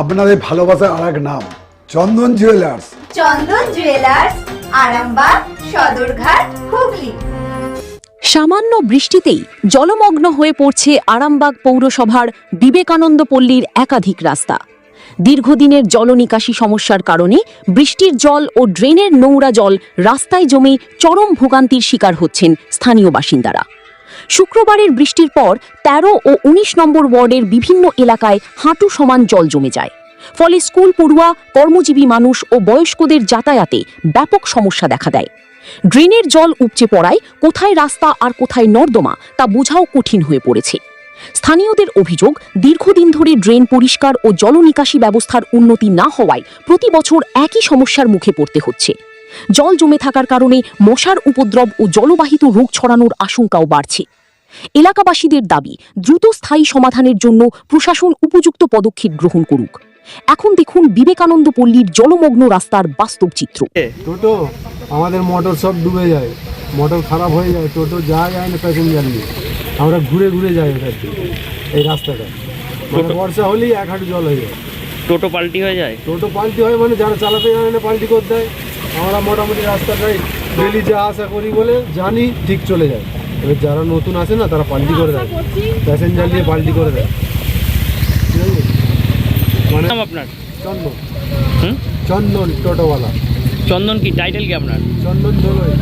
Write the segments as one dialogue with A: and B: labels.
A: আপনাদের ভালোবাসার আর এক নাম চন্দন জুয়েলার্স।
B: চন্দন জুয়েলার্স, আরামবাগ, সদরঘাট, হুগলি।
C: সামান্য বৃষ্টিতেই জলমগ্ন হয়ে পড়ছে আরামবাগ পৌরসভার বিবেকানন্দ পল্লীর একাধিক রাস্তা। দীর্ঘদিনের জলনিকাশি সমস্যার কারণে বৃষ্টির জল ও ড্রেনের নোংরা জল রাস্তায় জমে চরম ভোগান্তির শিকার হচ্ছেন স্থানীয় বাসিন্দারা। শুক্রবারের বৃষ্টির পর ১৩ ও ১৯ নম্বর ওয়ার্ডের বিভিন্ন এলাকায় হাঁটু সমান জল জমে যায়। ফলে স্কুল পড়ুয়া, কর্মজীবী মানুষ ও বয়স্কদের যাতায়াতে ব্যাপক সমস্যা দেখা দেয়। ড্রেনের জল উপচে পড়ায় কোথায় রাস্তা আর কোথায় নর্দমা তা বোঝাও কঠিন হয়ে পড়েছে। স্থানীয়দের অভিযোগ, দীর্ঘদিন ধরে ড্রেন পরিষ্কার ও জলনিকাশি ব্যবস্থার উন্নতি না হওয়ায় প্রতি বছর একই সমস্যার মুখে পড়তে হচ্ছে। জল জমে থাকার কারণে মশার উপদ্রব ও জলবাহিত রোগ ছড়ানোর আশঙ্কাও বাড়ছে। এলাকাবাসীদের দাবি, দ্রুত স্থায়ী সমাধানের জন্য প্রশাসন উপযুক্ত পদক্ষেপ গ্রহণ করুক। এখন দেখুন বিবেকানন্দ পল্লীর জলমগ্ন রাস্তার বাস্তব চিত্র।
D: টোটো আমাদের মোটর সব ডুবে যায়, মোটর খারাপ হয়ে যায়, টোটো যায় না প্যাসেঞ্জার নিয়ে, আমরা ঘুরে ঘুরে যাই ওটার দিকে। এই রাস্তাটা মানে বর্ষা হলেই এক হাঁটু জল হয়ে যায়,
E: টোটো পাল্টি হয়ে যায়।
D: টোটো পাল্টি হয় মানে যারা চালাতে জানে না পাল্টি করে দেয়। আমরা মোটামুটি রাস্তাটাই ডেলি যা আশা করি বলে জানি ঠিক চলে যায়। এবার যারা নতুন আসে না তারা পাল্টি করে দেয়, প্যাসেঞ্জার নিয়ে পাল্টি করে দেয়। ঠিক আছে, মানে
E: নাম আপনার?
D: চন্দন। চন্দন টোটোওয়ালা।
E: চন্দন কি টাইটেল কি আপনার?
D: চন্দন দোলই।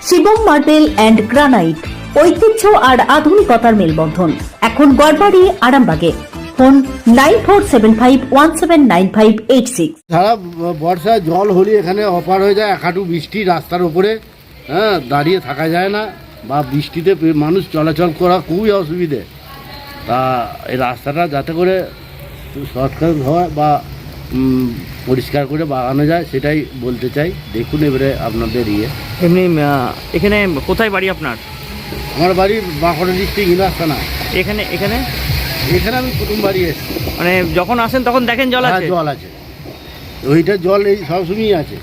F: শিবম মার্বেল অ্যান্ড গ্রানাইট, ঐতিহ্য আর আধুনিকতার মেলবন্ধন। এখন গড়বাড়ি, আরামবাগে। ফোন 9475179586।
G: সারা বর্ষায় জল হলে এখানে অপার হয়ে যায়, এক হাঁটু বৃষ্টি রাস্তার উপরে, দাঁড়িয়ে থাকা যায় না, বা বৃষ্টিতে মানুষ চলাচল করা খুবই অসুবিধে। তা এই রাস্তাটা যাতে করে সরকার হয় বা পরিষ্কার করে বাগানো যায় সেটাই বলতে চাই। দেখুন এবারে আপনাদের
E: এমনি এখানে কোথায় বাড়ি আপনার?
G: আমার বাড়ি বাঁকুড়া ডিস্ট্রিক্ট ইনাস থানা।
E: এখানে এখানে
G: এখানে আমি প্রথম বাড়ি এসেছি।
E: মানে যখন আসেন তখন দেখেন জল আছে?
G: জল আছে, ওইটা জল এই সবসময়ই আছে।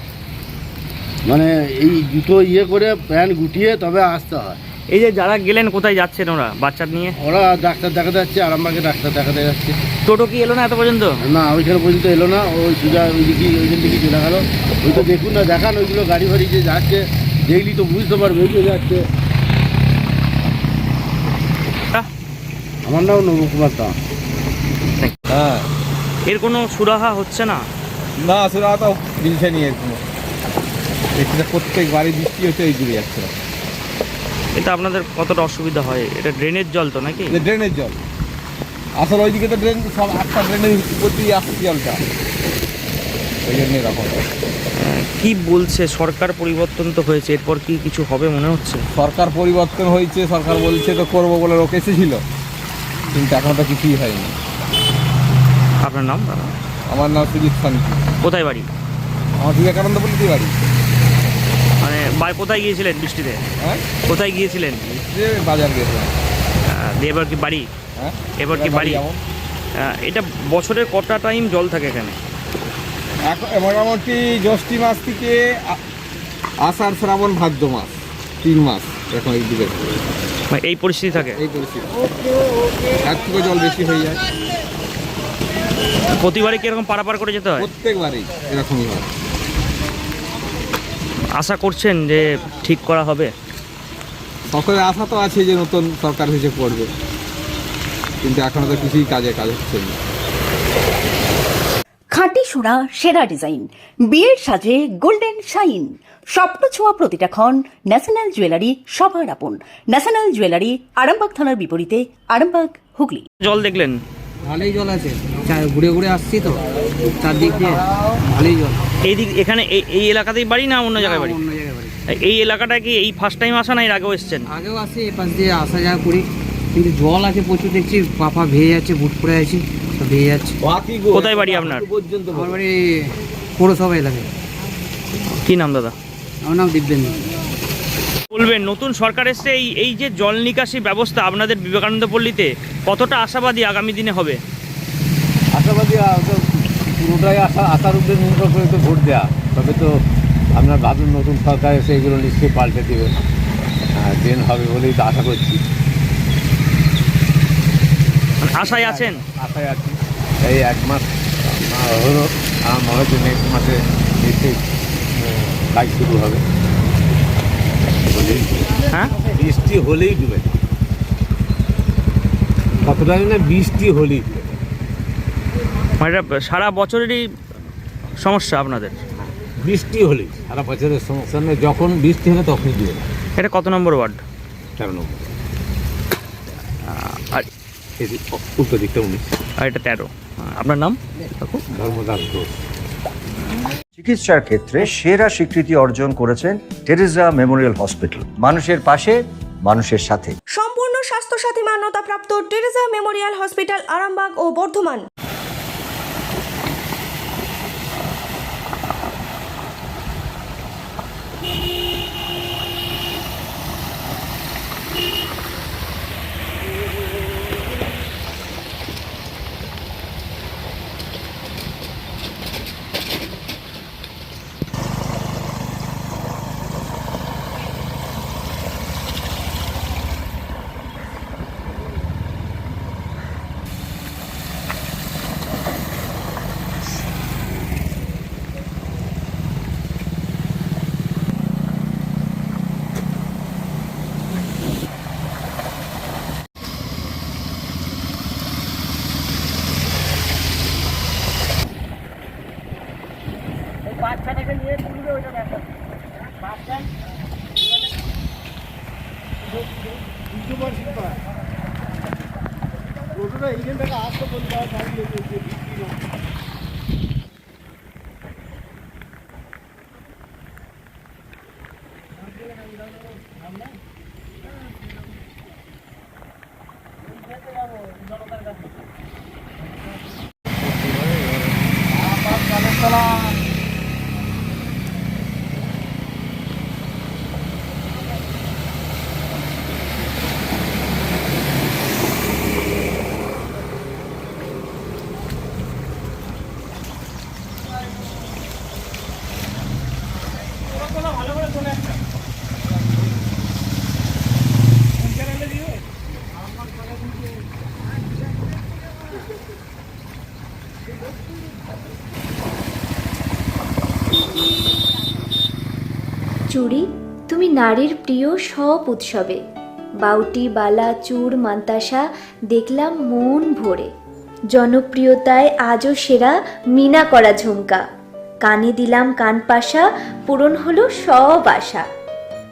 G: মানে এই জুতো করে প্যান্ট গুটিয়ে তবে আসতে হয়।
E: এই যে যারা গেলেন কোথায় যাচ্ছেন ওরা বাচ্চা নিয়ে?
G: ওরা ডাক্তার দেখাতে যাচ্ছে, আরামবাগে ডাক্তার দেখাতে যাচ্ছে।
E: টোটো কি এলো না এত পর্যন্ত?
G: না, ওইখানে পর্যন্ত এলো না, ওই সোজা ওইখান থেকে চলে গেল। ওই তো দেখুন না, দেখান ওইগুলো গাড়ি ফাড়ি যে যাচ্ছে, দেখলি তো বুঝতে পারবে ওইগুলো যাচ্ছে। আমার নাম নবকুমার দাস।
H: হ্যাঁ,
E: এর কোনো সুরাহা হচ্ছে না?
H: না সুরাহা তো মিলছে নি। এর প্রত্যেক বাড়ি বৃষ্টি হচ্ছে, এই জুড়ে যাচ্ছে।
E: এটা আপনাদের কতটা অসুবিধা হয়? এটা ড্রেনের জল তো নাকি?
H: ড্রেনের জল আসলে ওইদিকে তো ড্রেন সব 8টা ড্রেনের উপর দিয়ে আসছে জলটা, ওই জন্য এরকম।
E: কি বলছে সরকার? পরিবর্তন তো হয়েছে, এরপর কি কিছু হবে মনে হচ্ছে?
H: সরকার পরিবর্তন হয়েছে, সরকার বলছে তো করবো বলে লোক এসেছিল, কিন্তু এখন তো কিছুই হয়নি।
E: আপনার নাম?
H: আমার নাম সুজিত শান্তি।
E: কোথায় বাড়ি?
H: আমার বিবেকানন্দ পল্লীতে বাড়ি।
E: মানে কোথায় গিয়েছিলেন বৃষ্টিতে?
H: হ্যাঁ,
E: কোথায় গিয়েছিলেন?
H: বাজার গেছিলাম।
E: এবার কি বাড়ি?
H: হ্যাঁ,
E: এবার কি বাড়ি? এটা বছরের কটা টাইম জল থাকে এখানে?
H: এখন মোটামুটি জ্যৈষ্ঠী মাস থেকে আষাঢ় শ্রাবণ ভাদ্র মাস, 3 মাস এখন এই দিকে
E: এই পরিস্থিতি থাকে।
H: এই পরিস্থিতি এর থেকে জল বেশি হয়ে যায়।
E: প্রতিবারই কি এরকম পারাপার করে যেতে হয়?
H: প্রত্যেকবারই এরকমই হয়।
E: আশা করছেন যে ঠিক করা হবে?
H: সকলের আশা তো আছে যে নতুন সরকার হিসেবে পড়বে, কিন্তু এখনো তো কিছুই কাজ হচ্ছে না।
F: খাঁটি সোনা, সেরা ডিজাইন, বিয়ের সাজে গোল্ডেন শাইন। স্বপ্ন ছোঁয়া প্রতিটা ক্ষণ ন্যাশনাল জুয়েলারি সবার আপন। ন্যাশনাল জুয়েলারি, আরামবাগ থানার বিপরীতে, আরামবাগ, হুগলি।
E: জল দেখলেন?
I: ভালোই জল আছে, ঘুরে ঘুরে আসছি তো চারদিক দিয়ে, ভালোই জল।
E: এখানে এই এলাকাতেই বাড়ি না অন্য জায়গায় বাড়ি?
I: অন্য জায়গায় বাড়ি।
E: এই এলাকাটা কি এই ফার্স্ট টাইম আসা না এর আগেও এসেছেন?
I: আগেও আসি, এ পাশ দিয়ে আসা যাওয়া করি, কিন্তু জল আছে প্রচুর, দেখছি পাপা ভেয়ে যাচ্ছে, বুট পরে আছে, সব ভেয়ে যাচ্ছে।
E: কোথায় বাড়ি আপনার?
I: আমার বাড়ি পৌরসভা এলাকায়।
E: কি নাম দাদা?
I: আমার নাম দিব্যেন্দু।
E: বলবেন, নতুন সরকার এসছে, এই যে জল নিকাশি ব্যবস্থা আপনাদের বিবেকানন্দ পল্লীতে কতটা আশাবাদী আগামী দিনে হবে?
J: আশাবাদী পুরোটাই আশার উপরে নির্ভর করে তো ভোট দেওয়া, তবে তো আপনার ভাবুন নতুন সরকার এসে এগুলো নিশ্চয়ই পাল্টে দেবে, দেন হবে বলেই তো আশা করছি।
E: আশায় আছেন?
J: আশায় আছি, এই 1 মাস হলো আমার মনে হচ্ছে নেক্সট মাসে নিশ্চয়ই কাজ শুরু হবে।
E: হ্যাঁ,
J: বৃষ্টি হলেই ডুবে যায়। কতটা না বৃষ্টি হলেই ডুবে যায়।
E: মানে এটা সারা বছরেরই সমস্যা আপনাদের?
J: বৃষ্টি হলেই সারা বছরের সমস্যা নেই, যখন বৃষ্টি হবে তখনই ডুবে যায়।
E: এটা কত নম্বর ওয়ার্ড?
J: 13 নম্বর,
E: আর
J: উল্টো দিকটা 19।
E: আর এটা 13। আপনার নাম?
J: ধর্মদাস ঘোষ।
K: চিকিৎসার ক্ষেত্রে সেরা স্বীকৃতি অর্জন করেছেন টেরেজা মেমোরিয়াল হসপিটাল। মানুষের পাশে, মানুষের সাথে।
L: সম্পূর্ণ স্বাস্থ্যসাথী মান্যতাপ্রাপ্ত টেরেজা মেমোরিয়াল হসপিটাল, আরামবাগ ও বর্ধমান।
B: চুড়ি, তুমি নারীর প্রিয় সব উৎসবে। বাউটি, বালা, চূড়, মান্তাসা দেখলাম মন ভরে। জনপ্রিয়তায় আজও সেরা মিনা করা ঝুমকা। কানে দিলাম কানপাশা, পূরণ হলো সব আশা।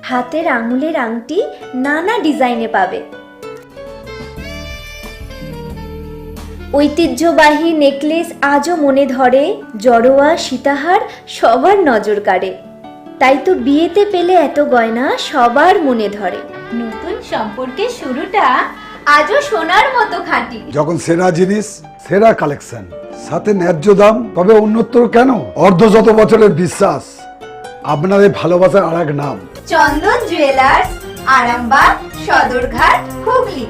B: হাতের আঙুলের আংটি নানা ডিজাইনে পাবে। ঐতিহ্যবাহী নেকলেস আজও মনে ধরে। জড়োয়া, সীতাহার সবার নজর কাড়ে। তাই তো বিয়েতে পেলে এত গয়না সবার মনে ধরে। নতুন সম্পর্কের শুরুটা আজও সোনার মতো খাঁটি।
A: যখন সেরা জিনিস, সেরা কালেকশন, সাথে ন্যায্য দাম, তবে উন্নতর কেন? অর্ধশত বছরের বিশ্বাস, আপনাদের ভালোবাসার আর এক নাম।
B: চন্দন জুয়েলার্স, আরামবাগ, সদরঘাট, হুগলি।